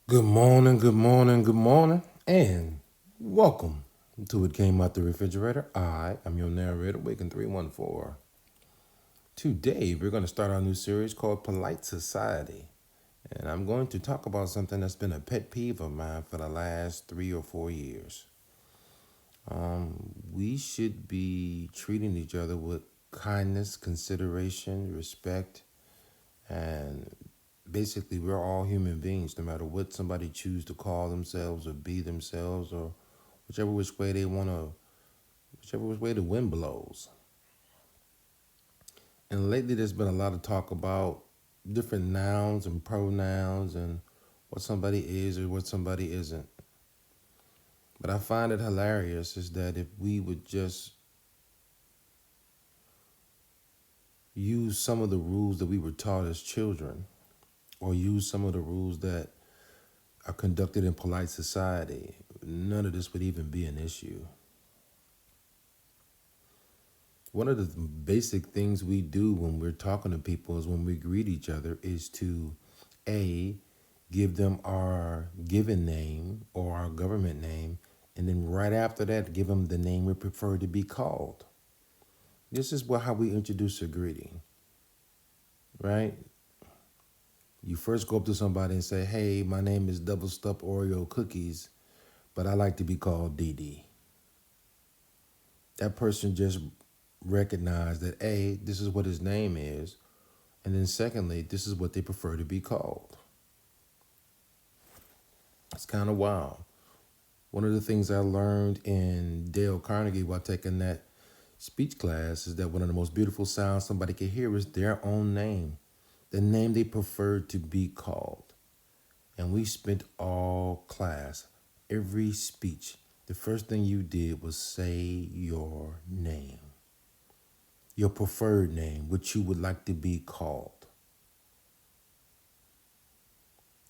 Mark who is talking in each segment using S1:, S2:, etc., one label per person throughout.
S1: Good morning, good morning, good morning, and welcome to It Came Out the Refrigerator. I am your narrator, Waking 314. Today, we're going to start our new series called Polite Society. And I'm going to talk about something that's been a pet peeve of mine for the last 3 or 4 years. We should be treating each other with kindness, consideration, respect, and basically we're all human beings no matter what somebody choose to call themselves or be themselves or whichever which way they want to whichever which way the wind blows. And lately there's been a lot of talk about different nouns and pronouns and what somebody is or what somebody isn't. But I find it hilarious is that if we would just use some of the rules that we were taught as children or use some of the rules that are conducted in polite society, none of this would even be an issue. One of the basic things we do when we're talking to people is when we greet each other is to A, give them our given name or our government name, and then right after that, give them the name we prefer to be called. This is how we introduce a greeting, right? You first go up to somebody and say, hey, my name is Double Stuffed Oreo Cookies, but I like to be called DD. That person just recognized that A, this is what his name is, and then secondly, this is what they prefer to be called. It's kind of wild. One of the things I learned in Dale Carnegie while taking that speech class is that one of the most beautiful sounds somebody can hear is their own name, the name they prefer to be called. And we spent all class, every speech, the first thing you did was say your name, your preferred name, what you would like to be called.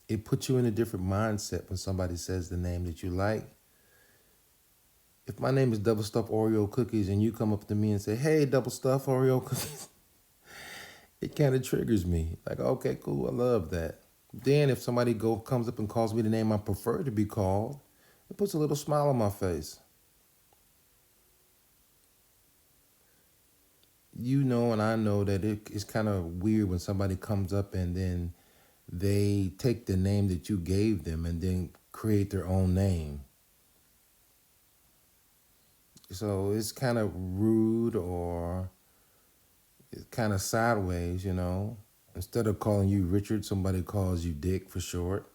S1: It puts you in a different mindset when somebody says the name that you like. If my name is Double Stuffed Oreo Cookies and you come up to me and say, hey, Double Stuffed Oreo Cookies, it kind of triggers me. Like, okay, cool, I love that. Then if somebody comes up and calls me the name I prefer to be called, it puts a little smile on my face. You know and I know that it's kind of weird when somebody comes up and then they take the name that you gave them and then create their own name. So it's kind of rude or it's kind of sideways, you know. Instead of calling you Richard, somebody calls you Dick for short,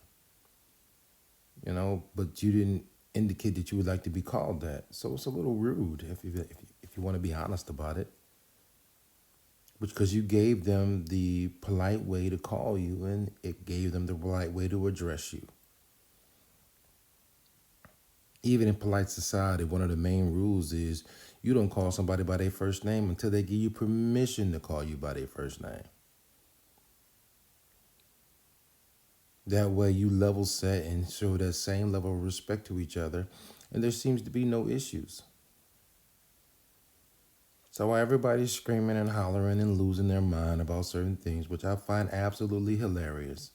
S1: you know, but you didn't indicate that you would like to be called that. So it's a little rude if you want to be honest about it. Because you gave them the polite way to call you and it gave them the polite way to address you. Even in polite society, one of the main rules is you don't call somebody by their first name until they give you permission to call you by their first name. That way you level set and show that same level of respect to each other, and there seems to be no issues. So while everybody's screaming and hollering and losing their mind about certain things, which I find absolutely hilarious,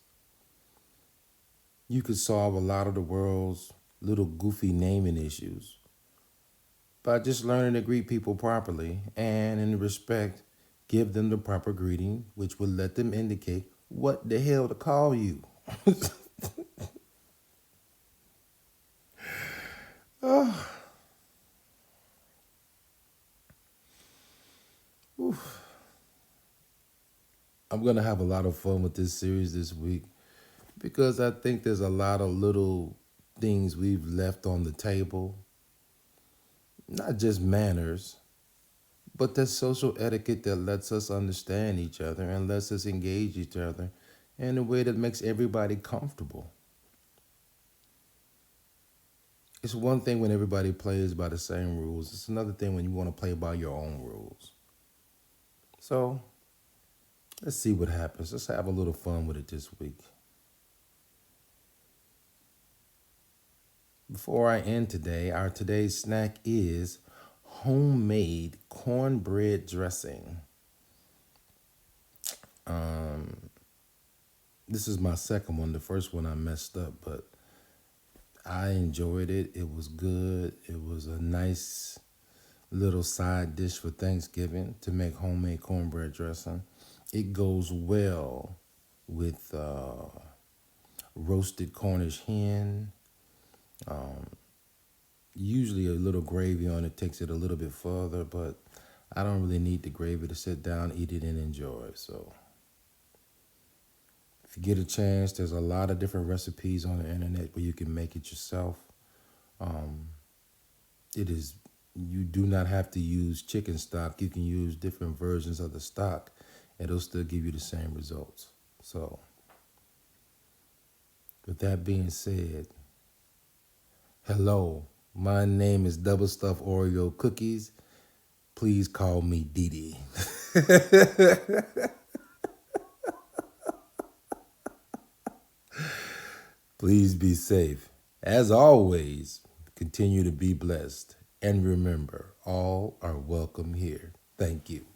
S1: you could solve a lot of the world's little goofy naming issues by just learning to greet people properly and in respect, give them the proper greeting, which will let them indicate what the hell to call you. I'm going to have a lot of fun with this series this week because I think there's a lot of little things we've left on the table, not just manners, but that social etiquette that lets us understand each other and lets us engage each other in a way that makes everybody comfortable. It's one thing when everybody plays by the same rules. It's another thing when you want to play by your own rules. So let's see what happens. Let's have a little fun with it this week. Before I end today, our today's snack is homemade cornbread dressing. Um, This is my second one. The first one I messed up, but I enjoyed it. It was good. It was a nice little side dish for Thanksgiving to make homemade cornbread dressing. It goes well with roasted Cornish hen. Usually a little gravy on it takes it a little bit further, but I don't really need the gravy to sit down, eat it, and enjoy. So if you get a chance, there's a lot of different recipes on the internet where you can make it yourself. Um, it is you do not have to use chicken stock. You can use different versions of the stock. It'll still give you the same results. So with that being said, hello. My name is Double Stuffed Oreo Cookies. Please call me Dee. Please be safe. As always, continue to be blessed. And remember, all are welcome here. Thank you.